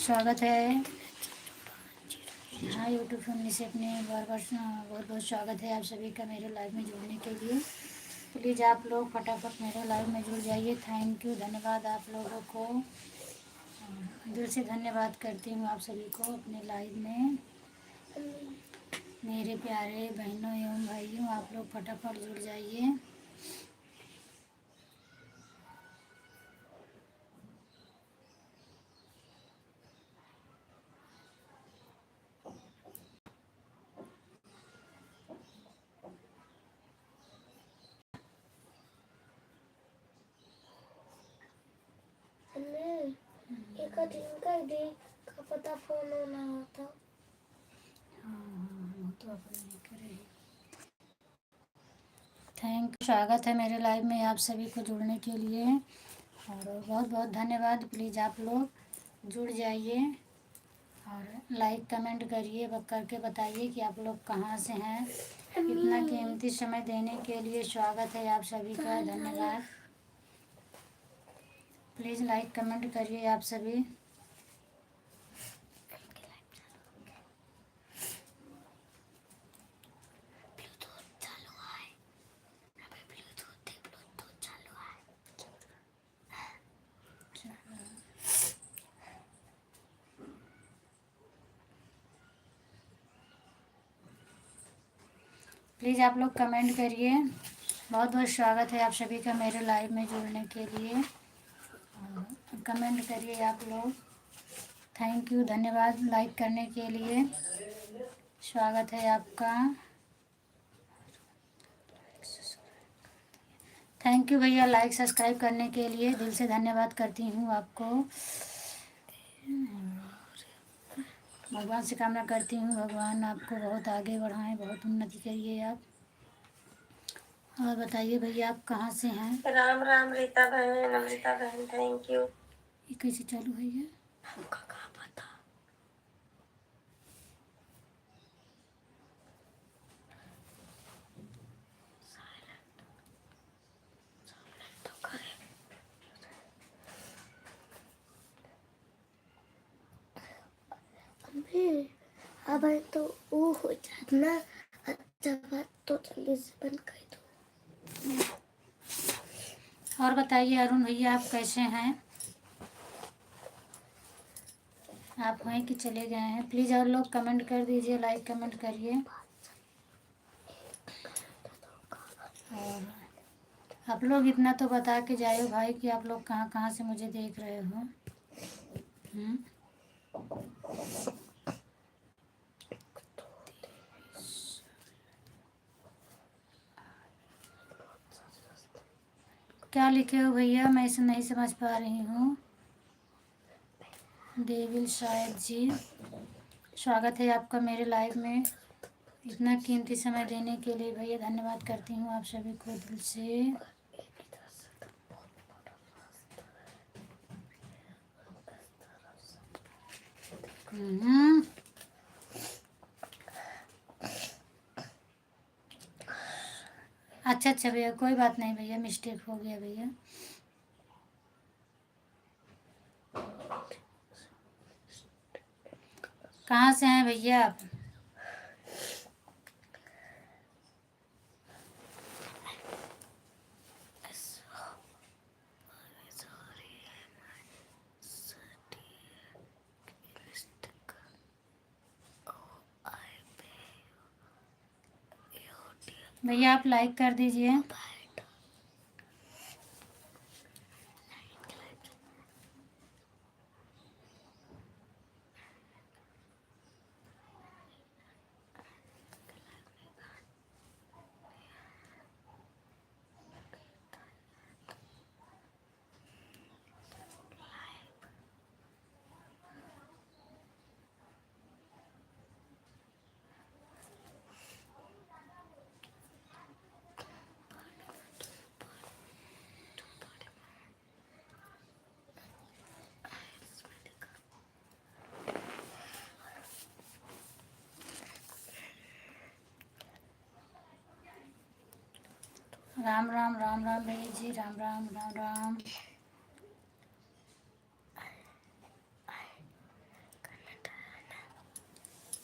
स्वागत है। हाँ, यूट्यूब फैमिली से अपने बार बार बहुत बहुत स्वागत है आप सभी का मेरे लाइव में जुड़ने के लिए। प्लीज़ आप लोग फटाफट मेरे लाइव में जुड़ जाइए। थैंक यू, धन्यवाद आप लोगों को, दिल से धन्यवाद करती हूँ आप सभी को अपने लाइव में। मेरे प्यारे बहनों एवं भाइयों, आप लोग फटाफट जुड़ जाइए। एक दिन का पता फोन होना होता। हाँ, तो अपन नहीं करे। थैंक यू, स्वागत है मेरे लाइव में आप सभी को जुड़ने के लिए और बहुत बहुत धन्यवाद। प्लीज़ आप लोग जुड़ जाइए और लाइक कमेंट करिए, करके बताइए कि आप लोग कहाँ से हैं। इतना कीमती समय देने के लिए स्वागत है आप सभी का, धन्यवाद। प्लीज़ लाइक कमेंट करिए आप सभी। प्लीज़ आप लोग कमेंट करिए। बहुत बहुत स्वागत है आप सभी का मेरे लाइव में जुड़ने के लिए। कमेंट करिए आप लोग। थैंक यू, धन्यवाद लाइक करने के लिए। स्वागत है आपका। थैंक यू भैया लाइक सब्सक्राइब करने के लिए, दिल से धन्यवाद करती हूँ आपको। भगवान से कामना करती हूँ भगवान आपको बहुत आगे बढ़ाएं, बहुत उन्नति करिए आप। और बताइए भैया आप कहाँ से हैं? राम राम रीता बहन, अमृता बहन, थैंक यू। ये कैसे चालू है ये? हमका कहाँ पता। अब तो वो हो जात ना, अच्छा बात तो जल्दी से बंद कर दो। और बताइए अरुण भैया आप कैसे हैं? आप हैं कि चले गए हैं? प्लीज़ और लोग कमेंट कर दीजिए, लाइक कमेंट करिए। और आप लोग इतना तो बता के जाइए भाई कि आप लोग कहाँ कहाँ से मुझे देख रहे हो। क्या लिखे हो भैया, मैं इसे नहीं समझ पा रही हूँ। देविल शायद जी, स्वागत है आपका मेरे लाइव में। इतना कीमती समय देने के लिए भैया धन्यवाद करती हूँ आप सभी को दिल से। अच्छा अच्छा भैया, कोई बात नहीं भैया, मिस्टेक हो गया भैया। कहाँ से हैं भैया आप? भैया आप लाइक कर दीजिए। राम राम राम राम भैया जी, राम राम राम राम।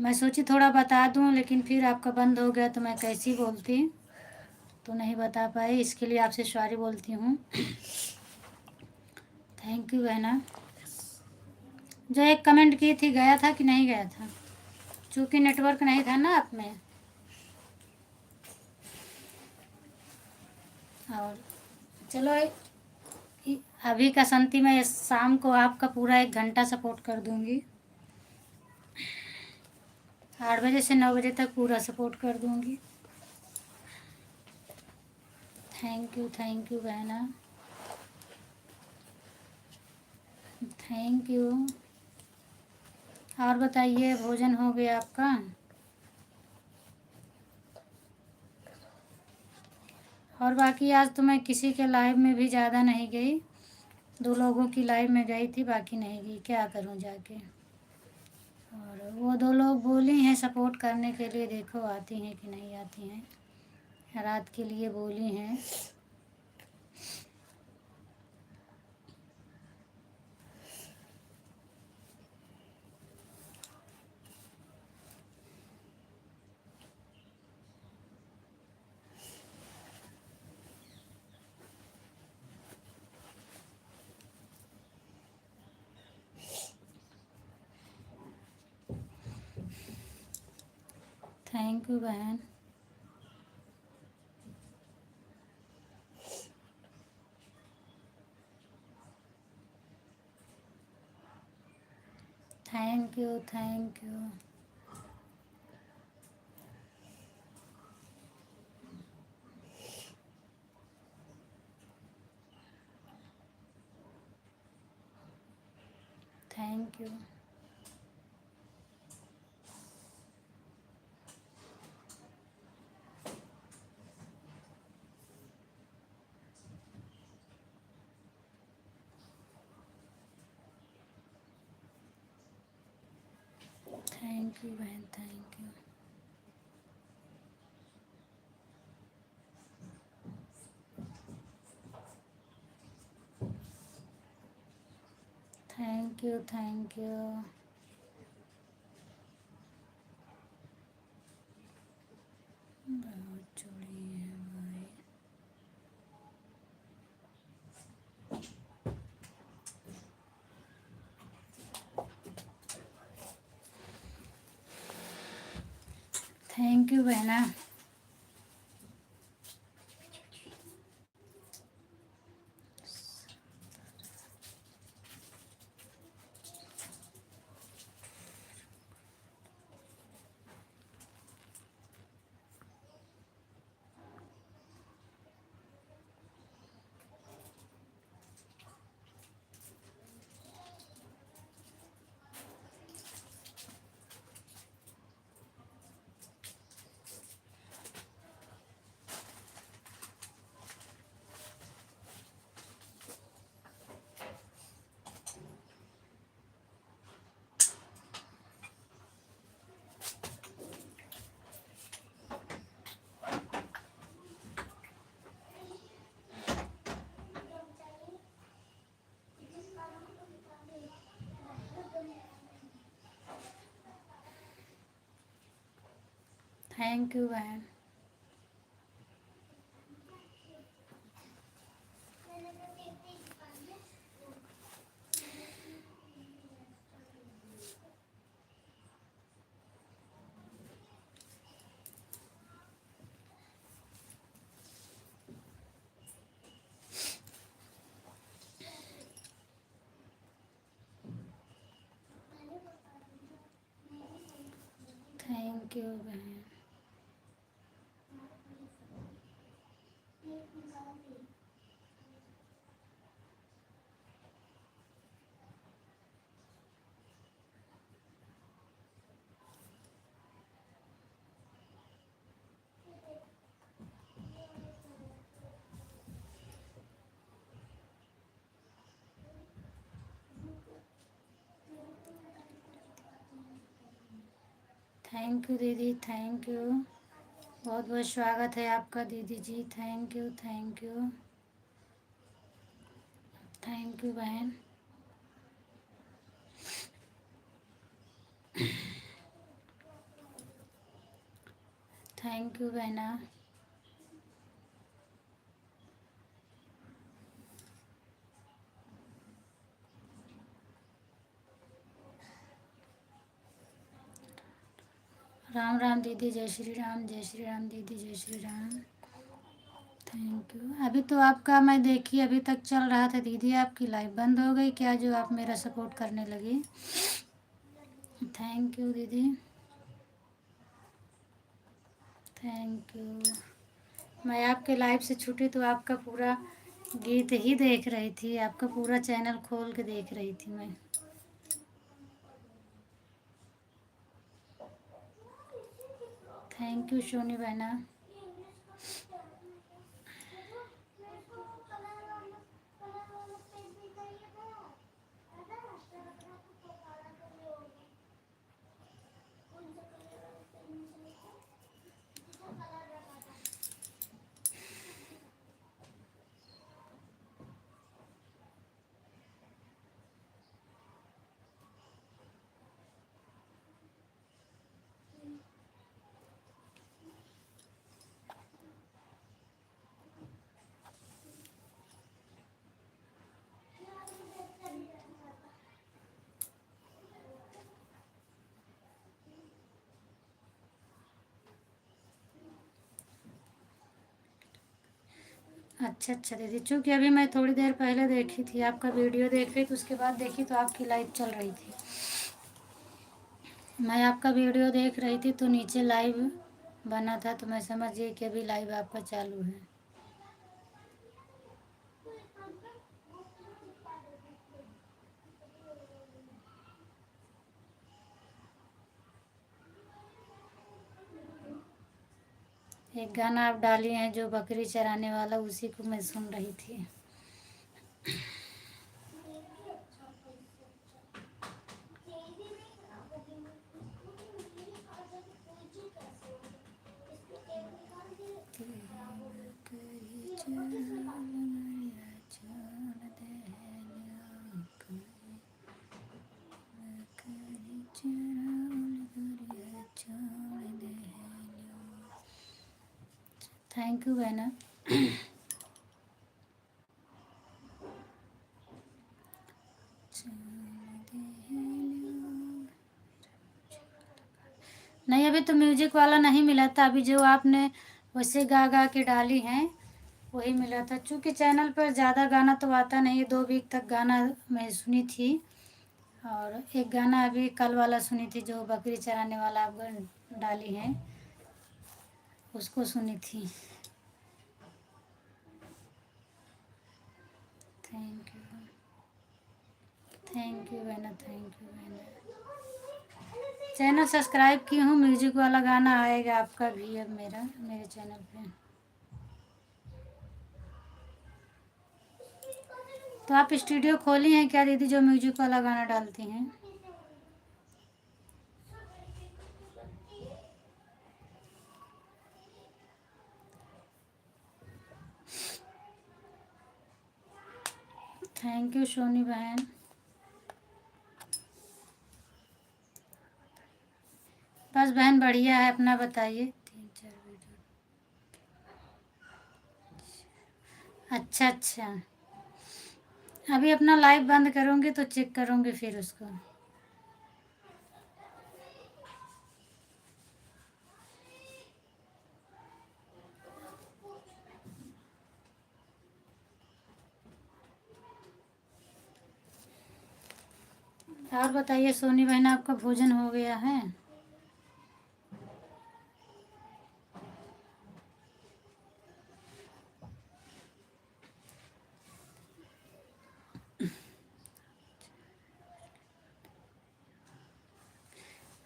मैं सोची थोड़ा बता दूं, लेकिन फिर आपका बंद हो गया तो मैं कैसी बोलती, तो नहीं बता पाई, इसके लिए आपसे सॉरी बोलती हूँ। थैंक यू बहना। जो एक कमेंट की थी, गया था कि नहीं गया था? चूँकि नेटवर्क नहीं था ना आप में। और चलो, अभी का संति मैं शाम को आपका पूरा 1 घंटा सपोर्ट कर दूंगी। 8 बजे से 9 बजे तक पूरा सपोर्ट कर दूंगी। थैंक यू बहना, थैंक यू। और बताइए, भोजन हो गया आपका? और बाकी आज तो मैं किसी के लाइव में भी ज़्यादा नहीं गई, 2 लोगों की लाइव में गई थी, बाकी नहीं गई, क्या करूं जाके। और वो 2 लोग बोली हैं सपोर्ट करने के लिए, देखो आती हैं कि नहीं आती हैं। रात के लिए बोली हैं। थैंक यू बहन। Thank you, thank you. Thank you. Thank you बहन, thank you. Thank you, thank you. बहुत चोरी है भाई। थैंक यू बहना। थैंक यू बहन। थैंक यू बहन। थैंक यू दीदी, थैंक यू। बहुत बहुत स्वागत है आपका दीदी जी। Thank you, thank you. Thank you बहन। थैंक यू बहना। राम राम दीदी, जय श्री राम, जय श्री राम दीदी, जय श्री राम। Thank you. अभी तो आपका मैं देखी अभी तक चल रहा था दीदी, आपकी लाइव बंद हो गई क्या जो आप मेरा सपोर्ट करने लगी? थैंक यू दीदी, थैंक यू। मैं आपके लाइव से छूटी तो आपका पूरा गीत ही देख रही थी, आपका पूरा चैनल खोल के देख रही थी मैं। थैंक यू सोनी बहना। अच्छा अच्छा दीदी, चूँकि अभी मैं थोड़ी देर पहले देखी थी आपका वीडियो देख रही, तो उसके बाद देखी तो आपकी लाइव चल रही थी। मैं आपका वीडियो देख रही थी तो नीचे लाइव बना था, तो मैं समझ गई कि अभी लाइव आपका चालू है। एक गाना आप डाली हैं जो बकरी चराने वाला, उसी को मैं सुन रही थी। थैंक यू बहना। नहीं, अभी तो म्यूजिक वाला नहीं मिला था, अभी जो आपने वैसे गा गा के डाली हैं वही मिला था। चूँकि चैनल पर ज़्यादा गाना तो आता नहीं है, 2 वीक तक गाना मैं सुनी थी, और एक गाना अभी कल वाला सुनी थी जो बकरी चराने वाला आप डाली हैं, उसको सुनी थी। थैंक यू, थैंक यू बहना, थैंक यू बहना। चैनल सब्सक्राइब की हूँ, म्यूजिक वाला गाना आएगा आपका भी अब मेरे चैनल पे। तो आप स्टूडियो खोली हैं क्या दीदी जो म्यूजिक वाला गाना डालती हैं? थैंक यू सोनी बहन। बस बहन बढ़िया है, अपना बताइए। 3-4 वीडियो। अच्छा अच्छा, अभी अपना लाइव बंद करूँगी तो चेक करूँगी फिर उसको। और बताइए सोनी बहन, आपका भोजन हो गया है?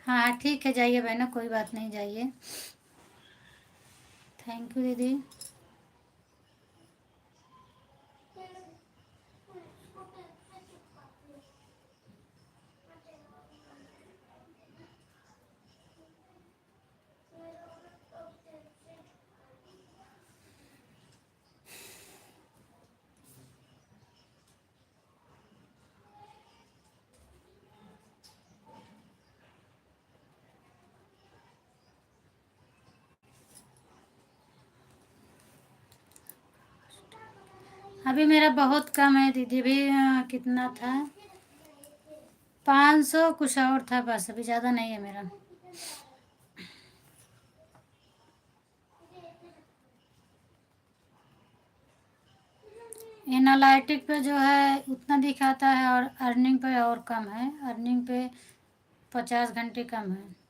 हाँ ठीक है, जाइए बहना, कोई बात नहीं, जाइए। थैंक यू दीदी। अभी मेरा बहुत कम है दीदी, अभी कितना था, 500 कुछ और था बस, अभी ज़्यादा नहीं है मेरा। एनालिटिक पे जो है उतना दिखाता है और अर्निंग पे और कम है, अर्निंग पे 50 घंटे कम है।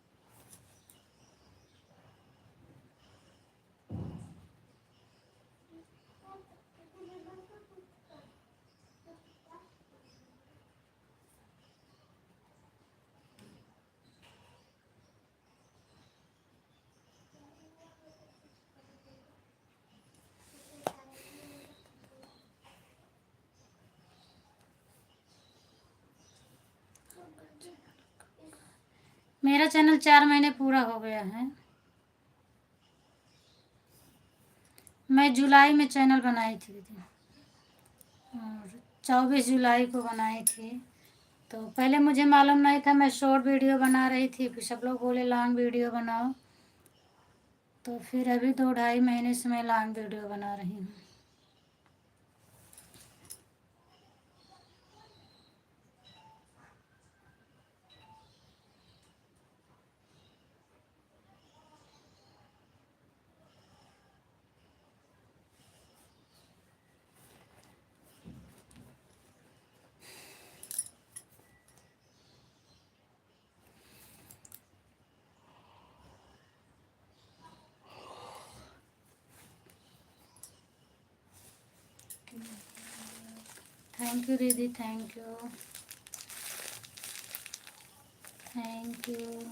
मेरा चैनल 4 महीने पूरा हो गया है। मैं जुलाई में चैनल बनाई थी दीदी, और 24 जुलाई को बनाई थी। तो पहले मुझे मालूम नहीं था, मैं शॉर्ट वीडियो बना रही थी, फिर सब लोग बोले लॉन्ग वीडियो बनाओ, तो फिर अभी 2 ढाई महीने से मैं लॉन्ग वीडियो बना रही हूँ। थैंक यू दीदी, थैंक यू, थैंक यू।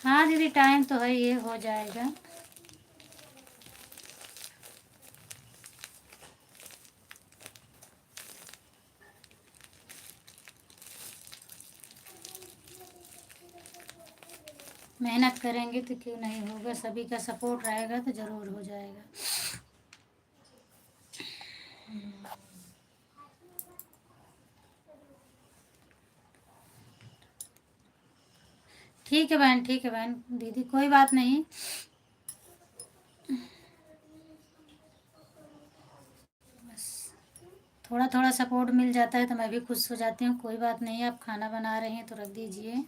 हाँ दीदी, टाइम तो है, ये हो जाएगा। मेहनत करेंगे तो क्यों नहीं होगा, सभी का सपोर्ट रहेगा तो ज़रूर हो जाएगा। ठीक है बहन, ठीक है बहन, दीदी कोई बात नहीं। बस थोड़ा थोड़ा सपोर्ट मिल जाता है तो मैं भी खुश हो जाती हूँ। कोई बात नहीं, आप खाना बना रही हैं तो रख दीजिए।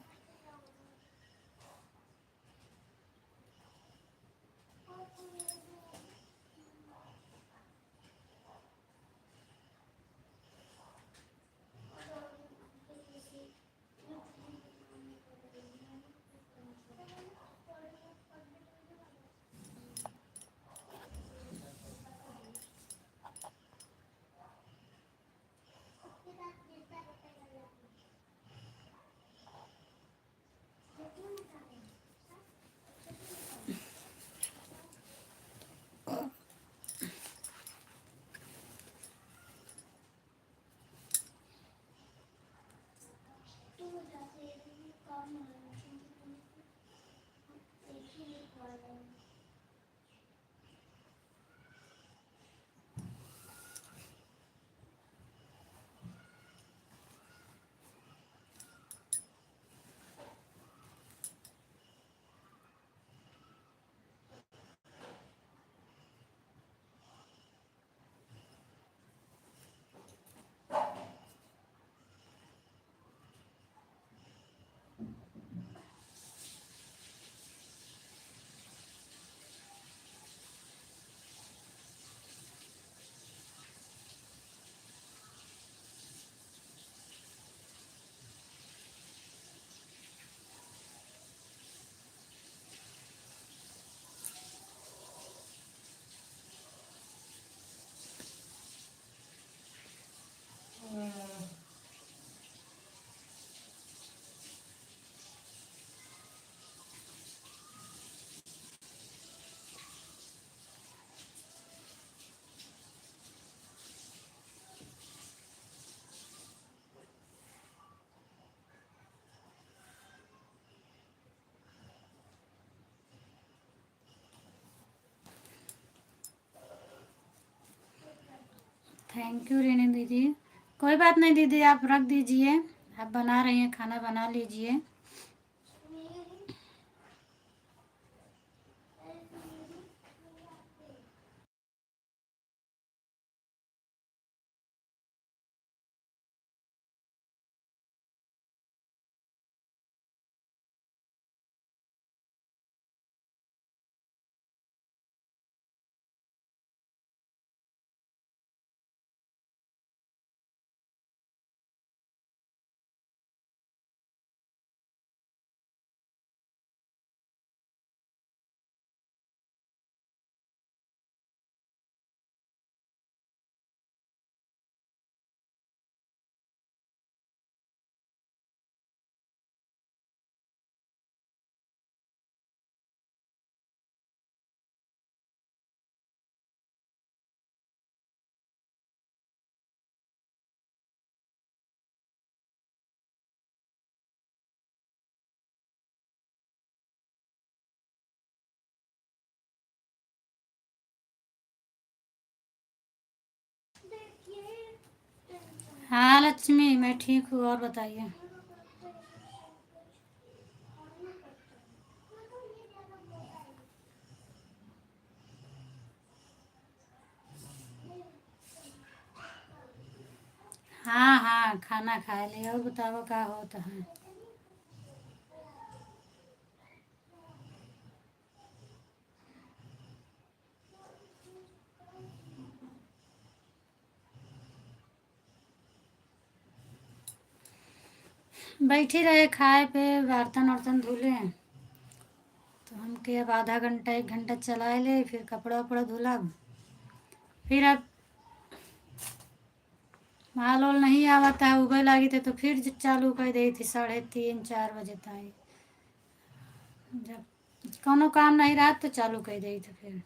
थैंक यू रेनी दीदी। कोई बात नहीं दीदी, आप रख दीजिए, आप बना रही हैं, खाना बना लीजिए। हाँ लक्ष्मी, मैं ठीक हूँ, और बताइए। हाँ हाँ, खाना खा लिया, और बताओ क्या होता है। बैठी रहे, खाए पे, बर्तन वर्तन धुले। तो हम के अब आधा घंटा 1 घंटा चला ले, फिर कपड़ा वपड़ा धुला। फिर अब माल वाल नहीं आवता है, उबे लगी थे तो फिर चालू कर दी थी 3:30 4 बजे तक। जब कोनो काम नहीं रहा तो चालू कर दी थी फिर।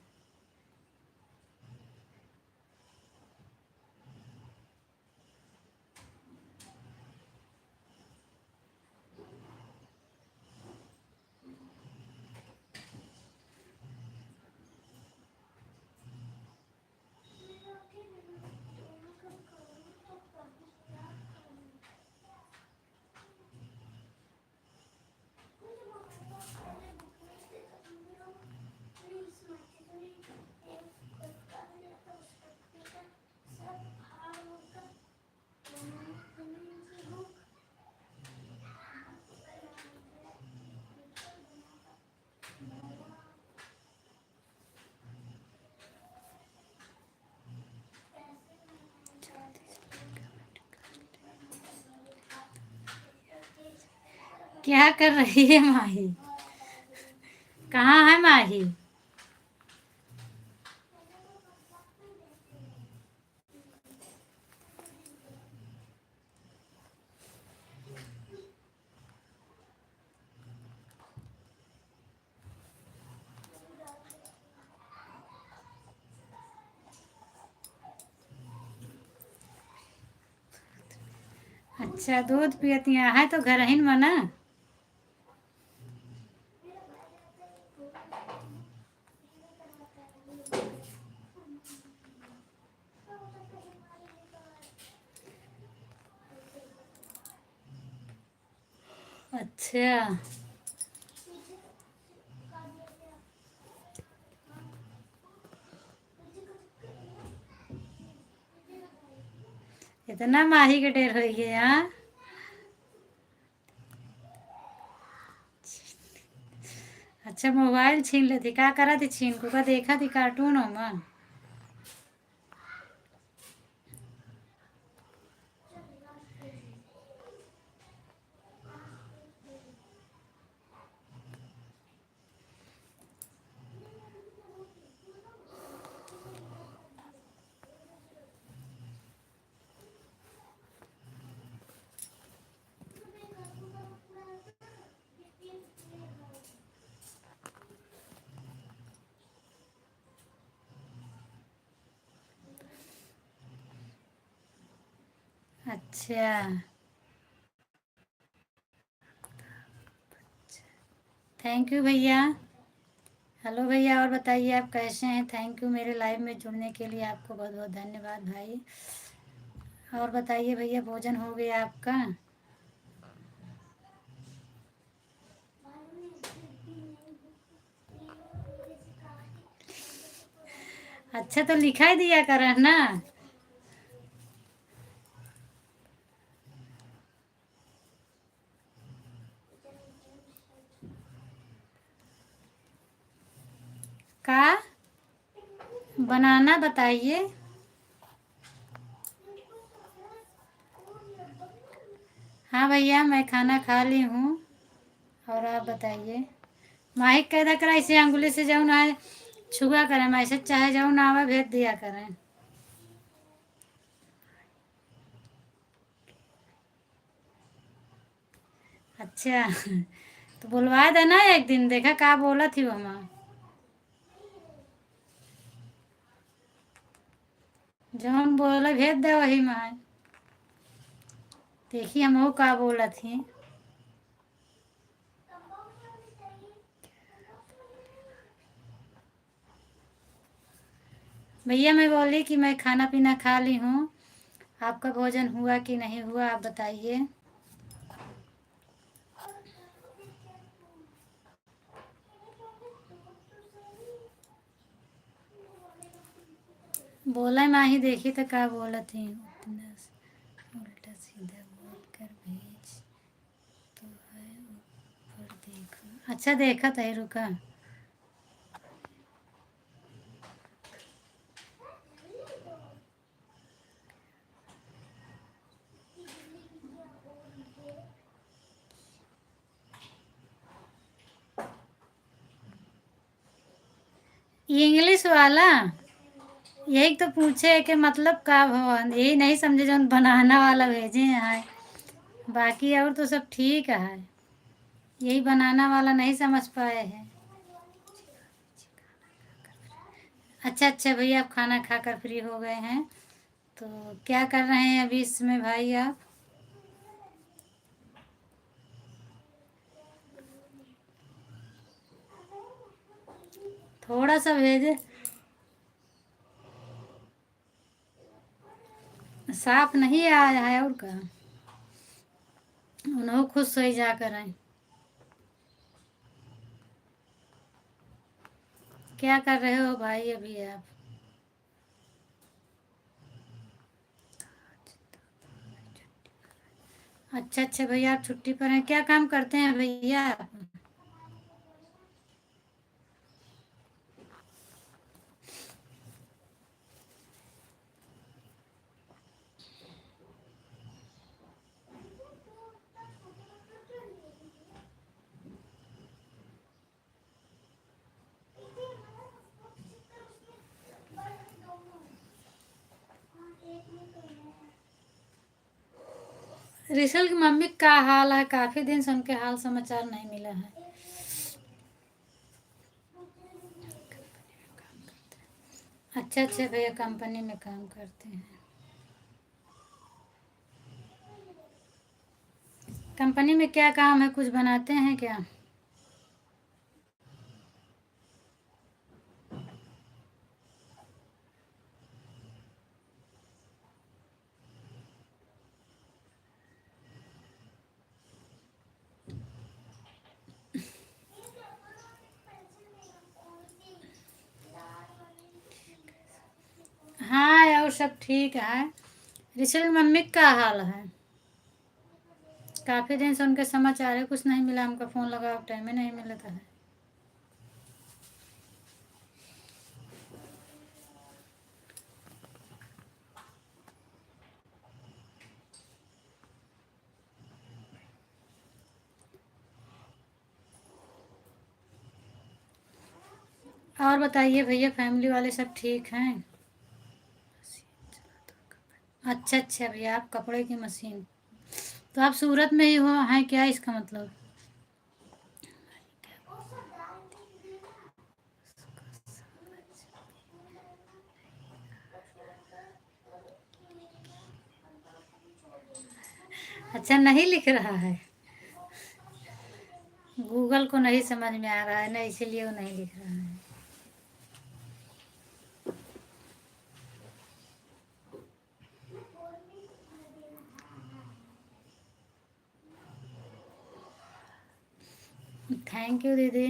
क्या कर रही है माही? कहाँ है माही? अच्छा, दूध पियती है तो घर ही मना। अच्छा, इतना माही के डेर हो गए हाँ। अच्छा, मोबाइल छीन लेती, क्या करा थी छीन को? का देखा थी कार्टून हो मन। अच्छा, थैंक यू भैया। हेलो भैया, और बताइए आप कैसे हैं? थैंक यू मेरे लाइव में जुड़ने के लिए, आपको बहुत बहुत धन्यवाद भाई। और बताइए भैया, भोजन हो गया आपका? अच्छा तो लिखा ही दिया कर ना। का बनाना बताइए। हाँ भैया मैं खाना खा ली हूँ। और आप बताइए। माहिक कैदा करा इसे अंगुली से जाऊँ ना छुआ करें, मैसेज चाहे जाऊँ ना आवा भेज दिया करें। अच्छा तो बुलवा देना एक दिन, देखा का बोला थी वो हमार। जो हम बोले भेज दे वही माँ। देखिए हम वो का बोला थी। भैया मैं बोली कि मैं खाना पीना खा ली हूँ। आपका भोजन हुआ कि नहीं हुआ आप बताइए। बोला माँ ही देखी तो का बोला थी। उल्टा सीधा बोल कर भेज तो है ऊपर देखो। अच्छा देखा था रुका। ये इंग्लिश वाला यही तो पूछे कि मतलब का भवन, यही नहीं समझे जो बनाना वाला भेजे हैं। बाकी और तो सब ठीक है। यही बनाना वाला नहीं समझ पाए हैं। अच्छा अच्छा भैया आप खाना खाकर फ्री हो गए हैं तो क्या कर रहे हैं अभी इसमें भाई आप। थोड़ा सा भेजे। साफ नहीं आया है और का उन्हों खुद सही जा कर आए। क्या कर रहे हो भाई अभी आप। अच्छा अच्छा भैया आप छुट्टी पर हैं, क्या काम करते हैं भैया आप। रिशल की मम्मी का हाल है, काफी दिन से उनके हाल समाचार नहीं मिला है। अच्छा अच्छा भैया कंपनी में काम करते हैं। कंपनी में क्या काम है, कुछ बनाते हैं क्या। हाँ और सब ठीक है। रिशल की मम्मी का हाल है। काफी दिन से उनके समाचार है, कुछ नहीं मिला, हमका फोन लगा टाइम में नहीं मिलता है। और बताइए भैया फैमिली वाले सब ठीक हैं। अच्छा अच्छा भैया आप कपड़े की मशीन, तो आप सूरत में ही हो हैं क्या इसका मतलब। अच्छा नहीं लिख रहा है। गूगल को नहीं समझ में आ रहा है ना, इसीलिए वो नहीं लिख रहा है। थैंक यू दीदी।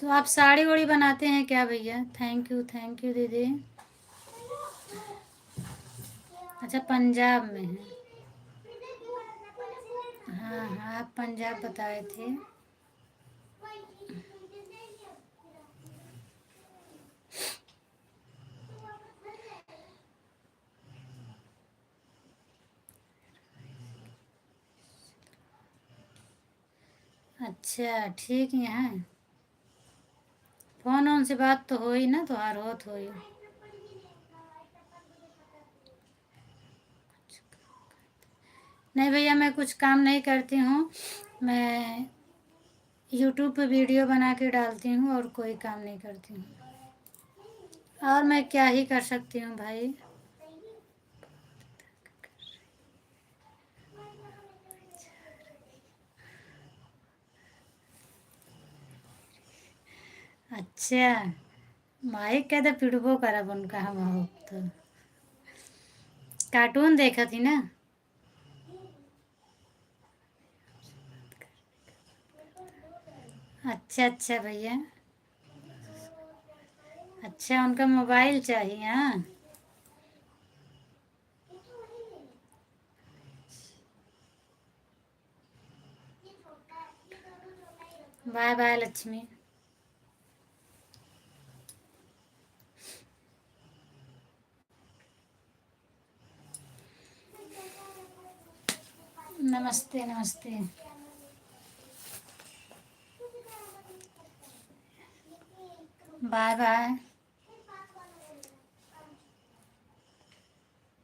तो आप साड़ी वाड़ी बनाते हैं क्या भैया? थैंक यू दीदी। अच्छा, पंजाब में है। हाँ हाँ, आप पंजाब बताए थे। अच्छा ठीक है। फोन ऑन से बात तो हो ही ना, तो हर होत हो ही। नहीं भैया, मैं कुछ काम नहीं करती हूँ। मैं यूट्यूब पे वीडियो बना के डालती हूँ और कोई काम नहीं करती हूँ। और मैं क्या ही कर सकती हूँ भाई। अच्छा, माइक कहते पिटबो करब उनका हम हो तो। कार्टून देखा थी ना। अच्छा अच्छा भैया। अच्छा, उनका मोबाइल चाहिए। हाँ, बाय बाय लक्ष्मी। नमस्ते नमस्ते। Bye bye.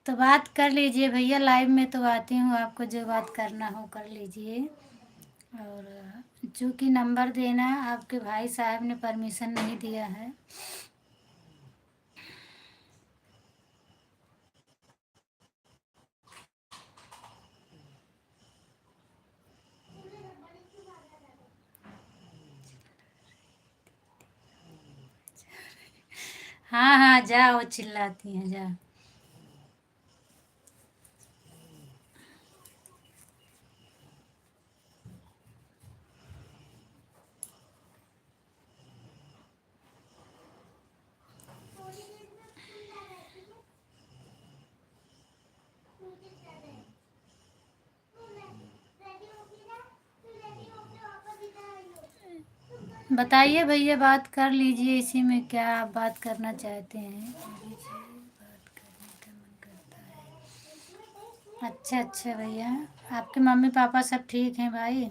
तो बात कर लीजिए भैया, लाइव में तो आती हूँ, आपको जो बात करना हो कर लीजिए। और चूँकि नंबर देना आपके भाई साहब ने परमिशन नहीं दिया है। हाँ हाँ, जाओ, चिल्लाती हैं, जाओ। बताइए भैया, बात कर लीजिए, इसी में क्या आप बात करना चाहते हैं? बात करने का मन करता है। अच्छा अच्छा भैया, आपके मम्मी पापा सब ठीक हैं भाई?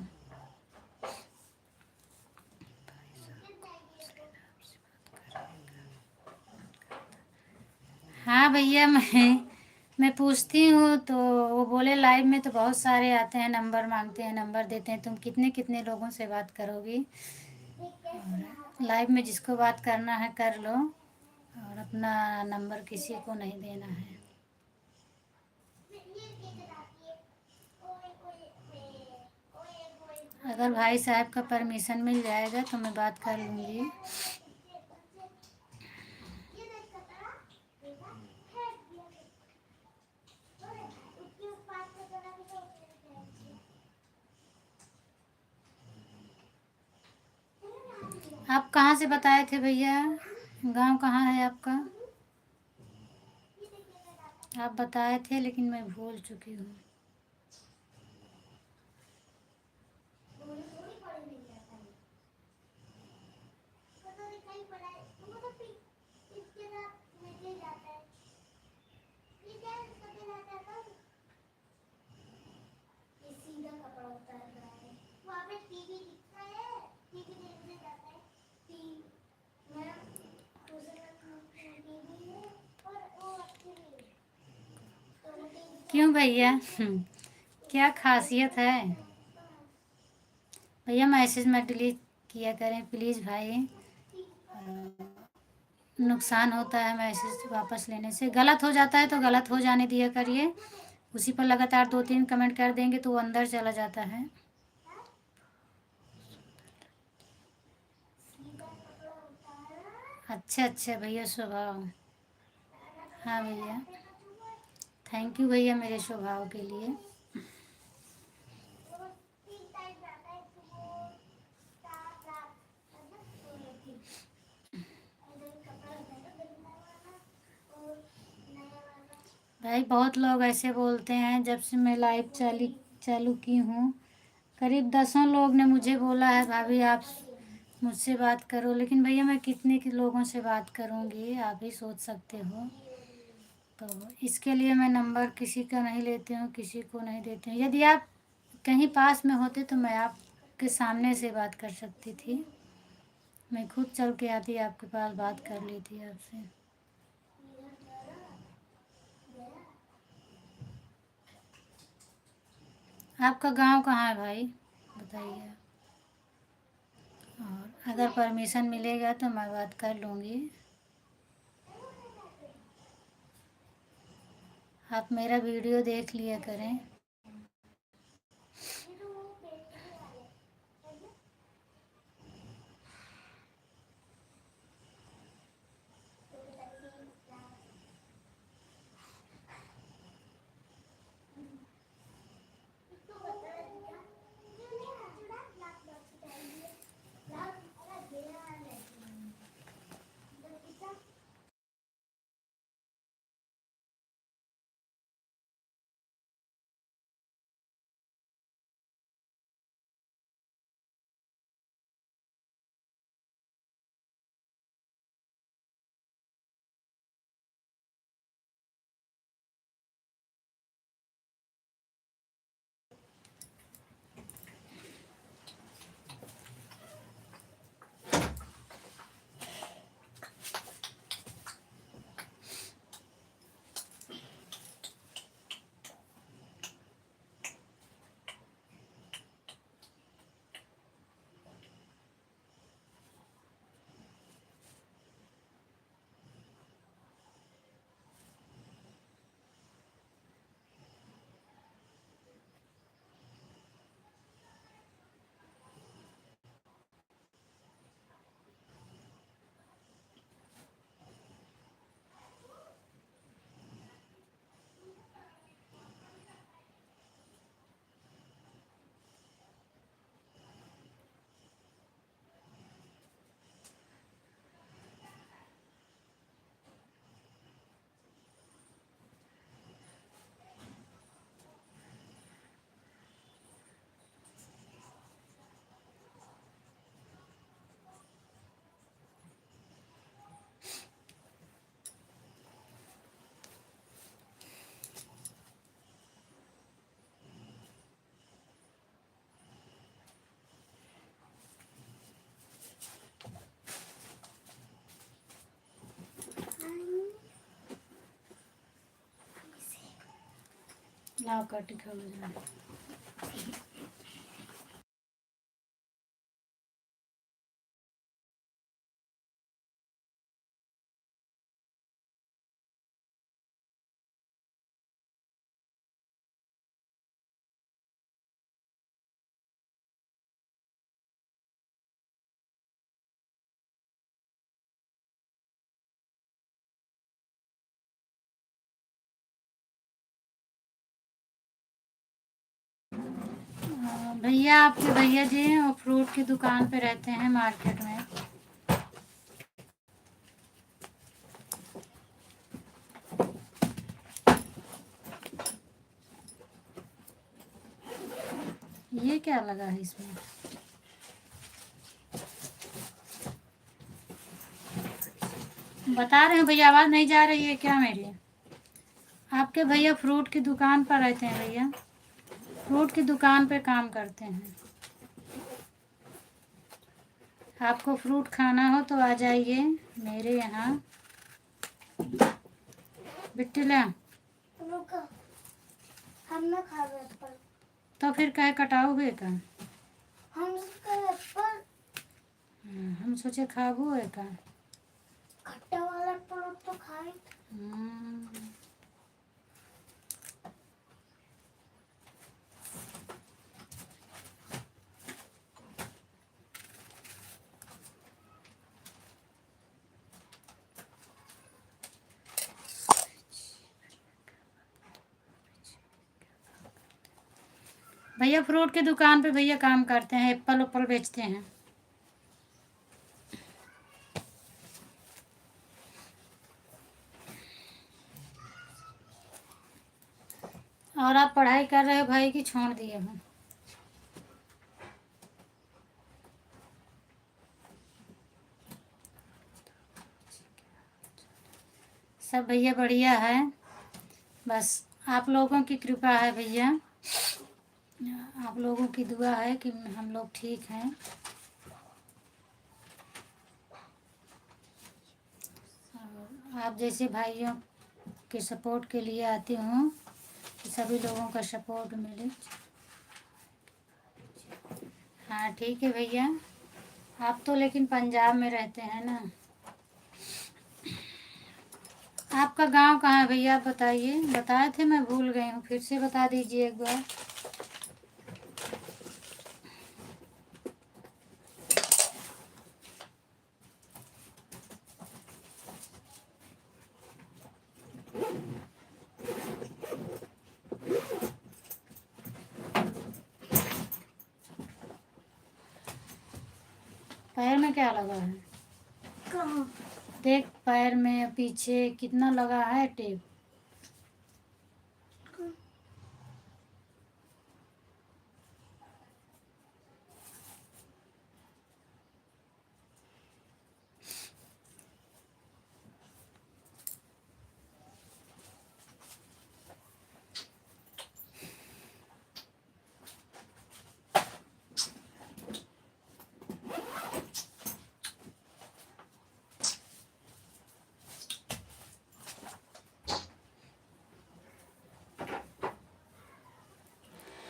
हाँ भैया, मैं पूछती हूँ तो वो बोले लाइव में तो बहुत सारे आते हैं, नंबर मांगते हैं, नंबर देते हैं, तुम कितने कितने लोगों से बात करोगी? और लाइव में जिसको बात करना है कर लो, और अपना नंबर किसी को नहीं देना है। अगर भाई साहब का परमिशन मिल जाएगा तो मैं बात कर लूँगी। आप कहाँ से बताए थे भैया? गांव कहाँ है आपका? आप बताए थे लेकिन मैं भूल चुकी हूँ। क्यों भैया? क्या खासियत है? भैया मैसेज मत डिलीट किया करें प्लीज़ भाई। नुकसान होता है मैसेज वापस लेने से, गलत हो जाता है तो गलत हो जाने दिया करिए। उसी पर लगातार 2-3 कमेंट कर देंगे तो वो अंदर चला जाता है। अच्छा अच्छा भैया, स्वभाव। हाँ भैया, थैंक यू भैया मेरे स्वभाव के लिए। भाई बहुत लोग ऐसे बोलते हैं, जब से मैं लाइव चालू की हूँ करीब दसों लोग ने मुझे बोला है भाभी आप मुझसे बात करो, लेकिन भैया मैं कितने के लोगों से बात करूँगी, आप ही सोच सकते हो। तो इसके लिए मैं नंबर किसी का नहीं लेती हूँ, किसी को नहीं देती हूँ। यदि आप कहीं पास में होते तो मैं आपके सामने से बात कर सकती थी, मैं खुद चल के आती आपके पास, बात कर लेती आपसे। आपका गांव कहाँ है भाई, बताइए। और अगर परमिशन मिलेगा तो मैं बात कर लूँगी। आप मेरा वीडियो देख लिया करें। लाओ काटी खा लो जरा। भैया आपके भैया जी हैं, वो फ्रूट की दुकान पे रहते हैं मार्केट में। ये क्या लगा है इसमें? बता रहे हैं भैया, आवाज़ नहीं जा रही है क्या मेरी? आपके भैया फ्रूट की दुकान पर रहते हैं भैया, फ्रूट की दुकान पे काम करते हैं। आपको फ्रूट खाना हो तो आ जाइए मेरे यहाँ। बिट्टी ले हम ना खा रहे एप्पल, तो फिर कहे कटाओगे का? हम एप्पल हम सोचे खाबू है का। खट्टा वाला एप्पल तो खाए। हम्म, भैया फ्रूट की दुकान पे भैया काम करते हैं, एप्पल उप्पल बेचते हैं। और आप पढ़ाई कर रहे हो भाई कि छोड़ दिए हो? सब भैया बढ़िया है, बस आप लोगों की कृपा है भैया, आप लोगों की दुआ है कि हम लोग ठीक हैं। और आप जैसे भाइयों के सपोर्ट के लिए आती हूँ कि सभी लोगों का सपोर्ट मिले। हाँ ठीक है भैया, आप तो लेकिन पंजाब में रहते हैं ना। आपका गांव कहाँ है भैया, आप बताइए। बताए थे, मैं भूल गई हूँ, फिर से बता दीजिए एक बार। पैर में क्या लगा है? कहाँ? देख पैर में पीछे कितना लगा है टेप।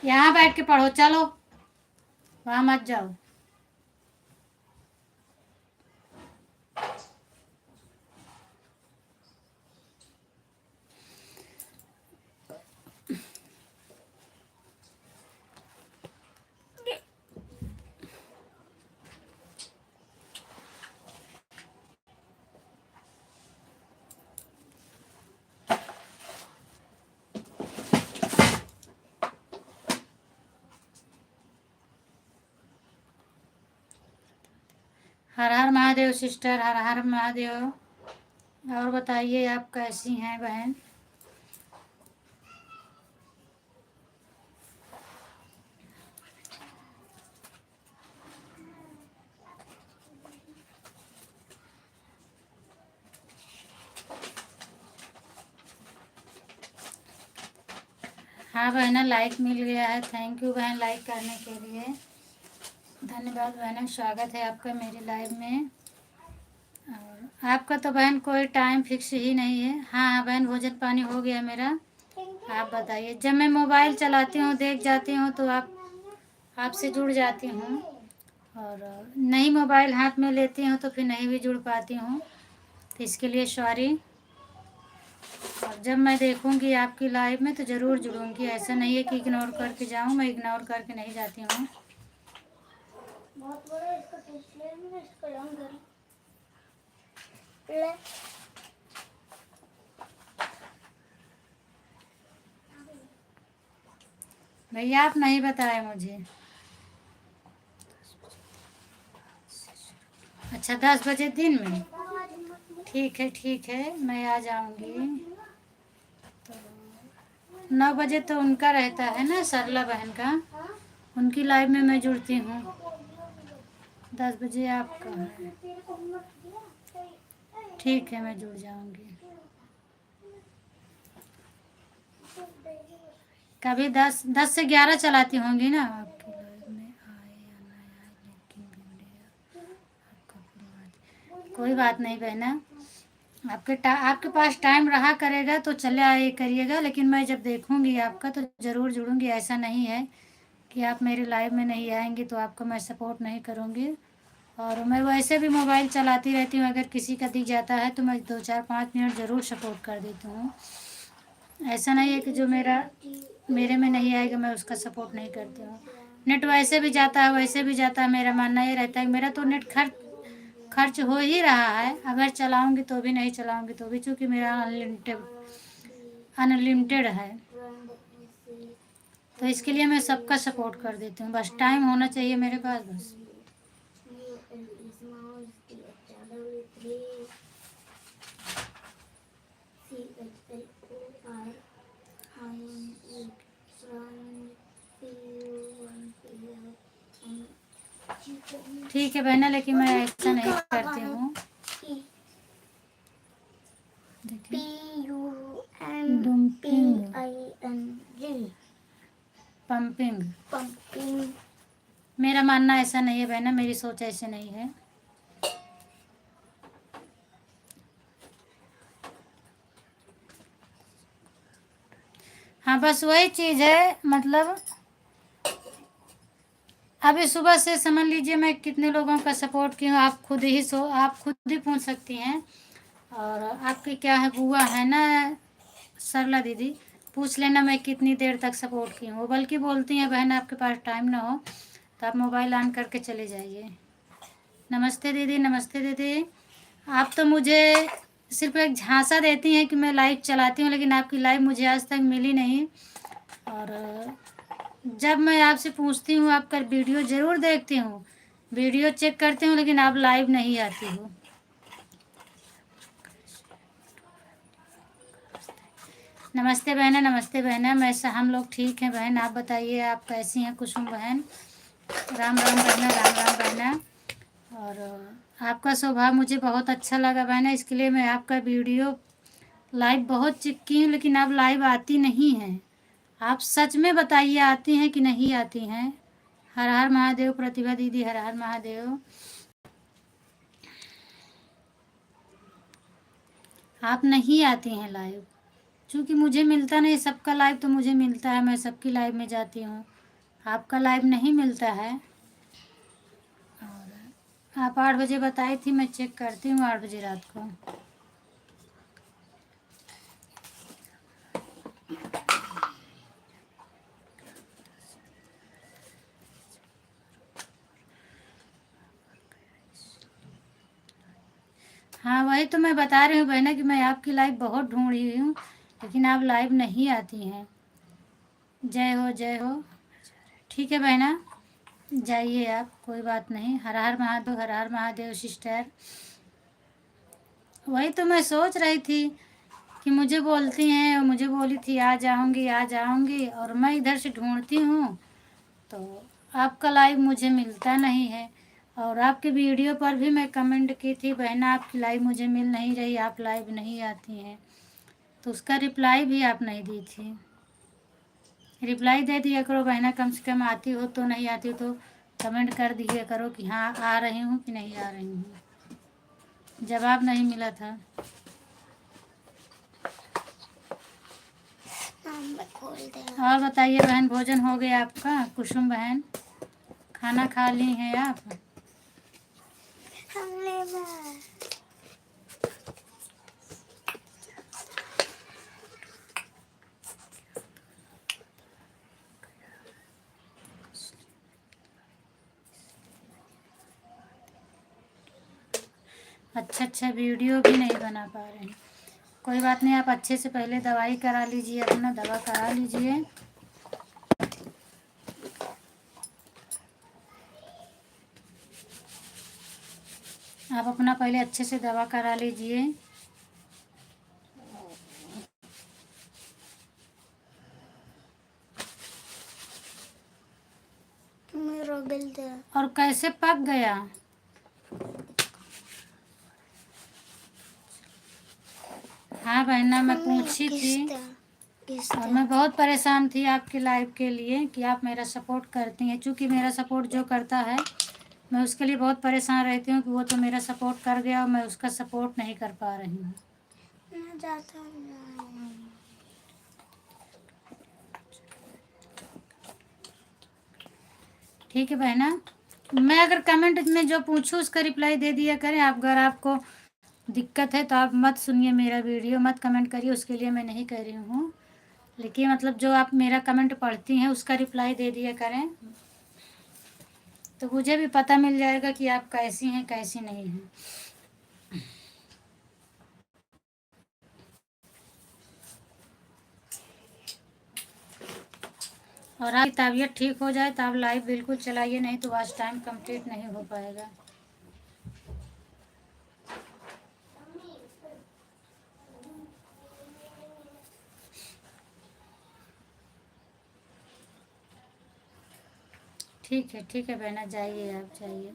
यहाँ बैठ के पढ़ो, चलो वहाँ मत जाओ। हर हर महादेव सिस्टर, हर हर महादेव। और बताइए आप कैसी हैं बहन? हाँ बहना, लाइक मिल गया है, थैंक यू बहन लाइक करने के लिए, धन्यवाद बहना, स्वागत है आपका मेरी लाइव में। और आपका तो बहन कोई टाइम फिक्स ही नहीं है। हाँ हाँ बहन, भोजन पानी हो गया मेरा। आप बताइए, जब मैं मोबाइल चलाती हूँ देख जाती हूँ तो आपसे जुड़ जाती हूँ, और नहीं मोबाइल हाथ में लेती हूँ तो फिर नहीं भी जुड़ पाती हूँ, तो इसके लिए सॉरी। और जब मैं देखूँगी आपकी लाइव में तो ज़रूर जुड़ूँगी, ऐसा नहीं है कि इग्नोर करके जाऊँ, मैं इग्नोर करके नहीं जाती हूँ। बहुत बड़ा इसका टेस्ट ले, मैंने इसका लॉन्ग कर ले। भैया आप नहीं बताए मुझे। अच्छा 10 बजे दिन में? ठीक है मैं आ जाऊँगी। तो 9 बजे तो उनका रहता है ना, सरला बहन का, उनकी लाइव में मैं जुड़ती हूँ। 10 बजे आपका है, ठीक है मैं जुड़ जाऊँगी। कभी 10 से 11 चलाती होंगी ना आपकी लाइव में, आए या ना आए, लेकिन वीडियो आपका पूरा। कोई बात नहीं बहना, आपके पास टाइम रहा करेगा तो चले आए करिएगा, लेकिन मैं जब देखूंगी आपका तो ज़रूर जुड़ूंगी। ऐसा नहीं है कि आप मेरे लाइव में नहीं आएंगे तो आपको मैं सपोर्ट नहीं करूंगी। और मैं वैसे भी मोबाइल चलाती रहती हूँ, अगर किसी का दिख जाता है तो मैं 2 4 5 मिनट ज़रूर सपोर्ट कर देती हूँ। ऐसा नहीं है कि जो मेरे में नहीं आएगा मैं उसका सपोर्ट नहीं करती हूँ। नेट वैसे भी जाता है वैसे भी जाता है, मेरा मानना ये रहता है कि मेरा तो नेट खर्च हो ही रहा है, अगर चलाऊंगी तो भी नहीं चलाऊंगी तो भी, चूँकि मेरा अनलिमिटेड है, तो इसके लिए मैं सबका सपोर्ट कर देती हूँ। बस टाइम होना चाहिए मेरे पास, बस। ठीक है बहना, लेकिन मैं ऐसा नहीं करती हूँ। पंपिंग। पंपिंग। मेरा मानना ऐसा नहीं है बहना, मेरी सोच ऐसे नहीं है। हाँ बस वही चीज़ है, मतलब अभी सुबह से समझ लीजिए मैं कितने लोगों का सपोर्ट की हूँ, आप खुद ही पूछ सकती हैं। और आपकी क्या है, बुआ है ना सरला दीदी, पूछ लेना मैं कितनी देर तक सपोर्ट की हूँ। वो बल्कि बोलती हैं बहन आपके पास टाइम ना हो तो आप मोबाइल ऑन करके चले जाइए। नमस्ते दीदी, नमस्ते दीदी। आप तो मुझे सिर्फ एक झांसा देती हैं कि मैं लाइव चलाती हूँ, लेकिन आपकी लाइव मुझे आज तक मिली नहीं। और जब मैं आपसे पूछती हूँ आपका वीडियो ज़रूर देखती हूँ, वीडियो चेक करती हूँ, लेकिन आप लाइव नहीं आती हो। नमस्ते बहना, नमस्ते बहना। हम लोग ठीक हैं बहन, आप बताइए आप कैसी हैं कुसुम बहन। राम राम बहना, राम राम बहना। और आपका स्वभाव मुझे बहुत अच्छा लगा बहना, इसके लिए मैं आपका वीडियो लाइव बहुत चेक की हूँ, लेकिन आप लाइव आती नहीं हैं। आप सच में बताइए आती हैं कि नहीं आती हैं। हर हर महादेव प्रतिभा दीदी, हर हर महादेव। आप नहीं आती हैं लाइव, क्योंकि मुझे मिलता नहीं सबका लाइव, तो मुझे मिलता है, मैं सबकी लाइव में जाती हूँ, आपका लाइव नहीं मिलता है। और आप 8 बजे बताई थी, मैं चेक करती हूँ 8 बजे रात को। हाँ वही तो मैं बता रही हूँ बहना कि मैं आपकी लाइव बहुत ढूंढ रही हूँ, लेकिन आप लाइव नहीं आती हैं। जय हो, जय हो। ठीक है बहना, जाइए आप, कोई बात नहीं। हर हर महादेव, हर हर महादेव सिस्टर। वही तो मैं सोच रही थी कि मुझे बोलती हैं, और मुझे बोली थी आ जाऊंगी आ जाऊंगी, और मैं इधर से ढूंढती हूँ तो आपका लाइव मुझे मिलता नहीं है। और आपके वीडियो पर भी मैं कमेंट की थी बहना आपकी लाइव मुझे मिल नहीं रही, आप लाइव नहीं आती हैं, तो उसका रिप्लाई भी आप नहीं दी थी। रिप्लाई दे दिया करो बहना, कम से कम आती हो तो, नहीं आती हो तो कमेंट कर दिया करो कि हाँ आ रही हूँ कि नहीं आ रही हूँ। जवाब नहीं मिला था। और बताइए बहन, भोजन हो गया आपका? कुसुम बहन खाना खा ली हैं आप? अच्छा वीडियो भी नहीं बना पा रहे हैं। कोई बात नहीं, आप अच्छे से पहले दवाई करा लीजिए, अपना दवा करा लीजिए। आप अपना पहले अच्छे से दवा करा लीजिए। मेरा बिल दे। और कैसे पक गया? हाँ बहना, मैं पूछी थी और मैं बहुत परेशान थी आपकी लाइव के लिए कि आप मेरा सपोर्ट करती हैं। चूँकि मेरा सपोर्ट जो करता है मैं उसके लिए बहुत परेशान रहती हूँ कि वो तो मेरा सपोर्ट कर गया और मैं उसका सपोर्ट नहीं कर पा रही हूँ। मैं जाता हूँ। ठीक है बहना, मैं अगर कमेंट में जो पूछूँ उसका रिप्लाई दे दिया करें। आप अगर आपको दिक्कत है तो आप मत सुनिए मेरा वीडियो, मत कमेंट करिए, उसके लिए मैं नहीं कह रही हूँ। लेकिन मतलब जो आप मेरा कमेंट पढ़ती हैं उसका रिप्लाई दे दिया करें, तो मुझे भी पता मिल जाएगा कि आप कैसी हैं कैसी नहीं हैं। और आपकी तबीयत ठीक हो जाए तो आप लाइव बिल्कुल चलाइए, नहीं तो आज टाइम कंप्लीट नहीं हो पाएगा। ठीक है बहना, जाइए आप जाइए।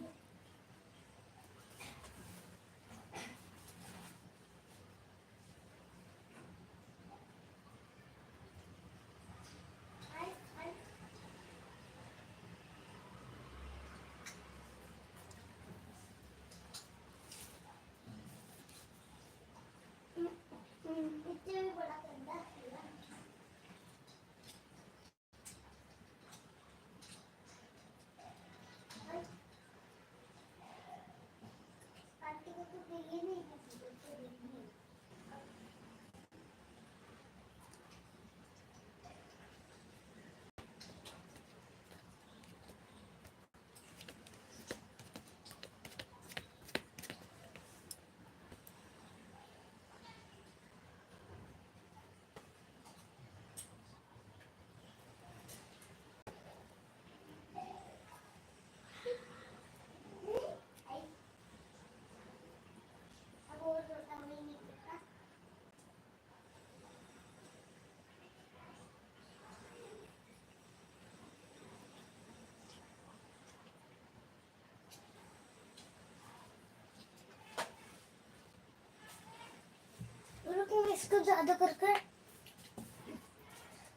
इसको ज्यादा करके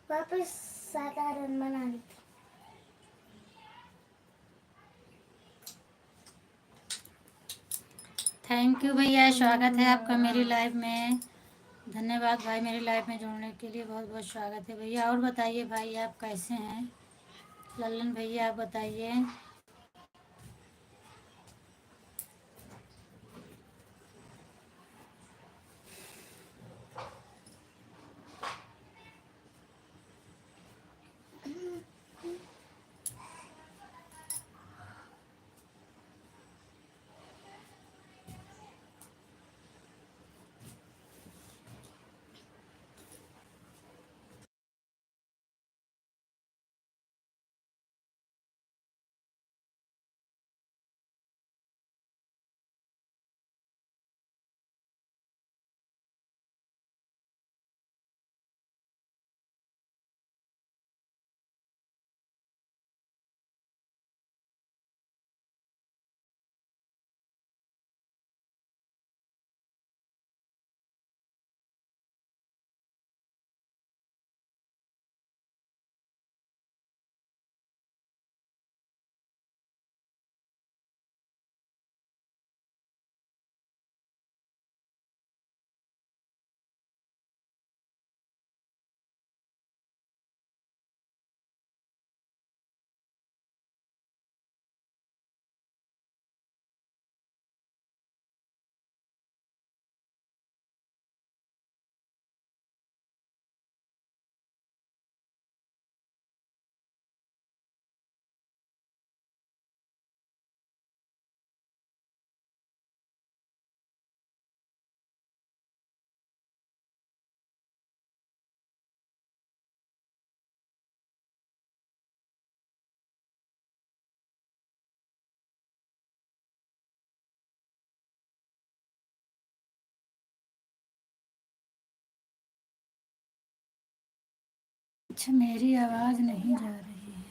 वापस 7 रन बनानी थी। थैंक यू भैया, स्वागत है आपका मेरी लाइव में। धन्यवाद भाई, मेरी लाइव में जुड़ने के लिए बहुत बहुत स्वागत है भैया। और बताइए भाई, आप कैसे हैं? लल्लन भैया, आप बताइए। अच्छा, मेरी आवाज़ नहीं जा रही है।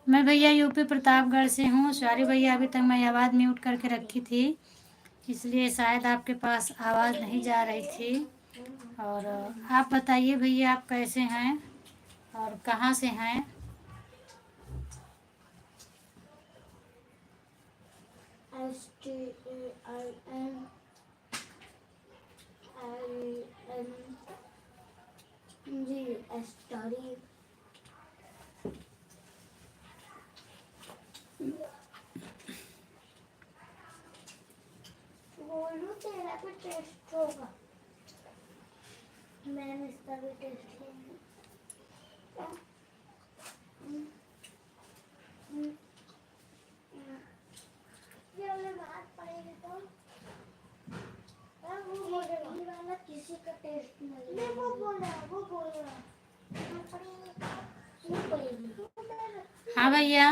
मैं भैया यूपी प्रतापगढ़ से हूँ। सॉरी भैया, अभी तक मैं आवाज़ म्यूट करके रखी थी, इसलिए शायद आपके पास आवाज़ नहीं जा रही थी। और आप बताइए भैया, आप कैसे हैं और कहाँ से हैं? स्टोरी बोलूं तेरा भी टेस्ट होगा। मैंने इसका भी टेस्ट किया। ये वाला बात पड़ेगी तो वो बोलेगा ये वाला किसी का टेस्ट नहीं, वो बोल रहा हाँ भैया,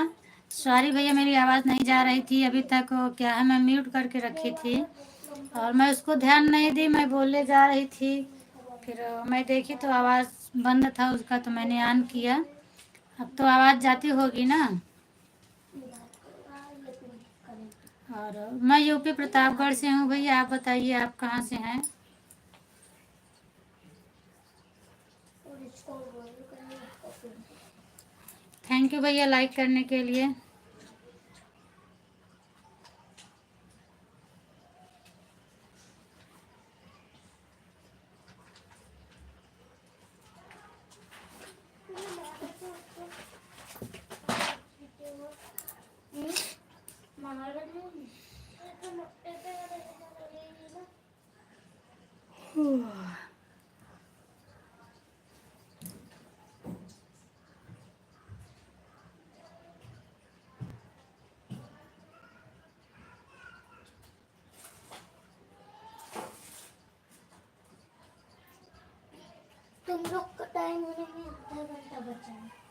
सॉरी भैया, मेरी आवाज़ नहीं जा रही थी अभी तक। क्या है, मैं म्यूट करके रखी थी और मैं उसको ध्यान नहीं दी, मैं बोलने जा रही थी। फिर मैं देखी तो आवाज़ बंद था उसका, तो मैंने ऑन किया। अब तो आवाज़ जाती होगी ना। और मैं यूपी प्रतापगढ़ से हूँ भैया, आप बताइए आप कहाँ से हैं। थैंक यू भैया लाइक करने के लिए। तुम लोग का टाइम होने में आधा घंटा बचा है।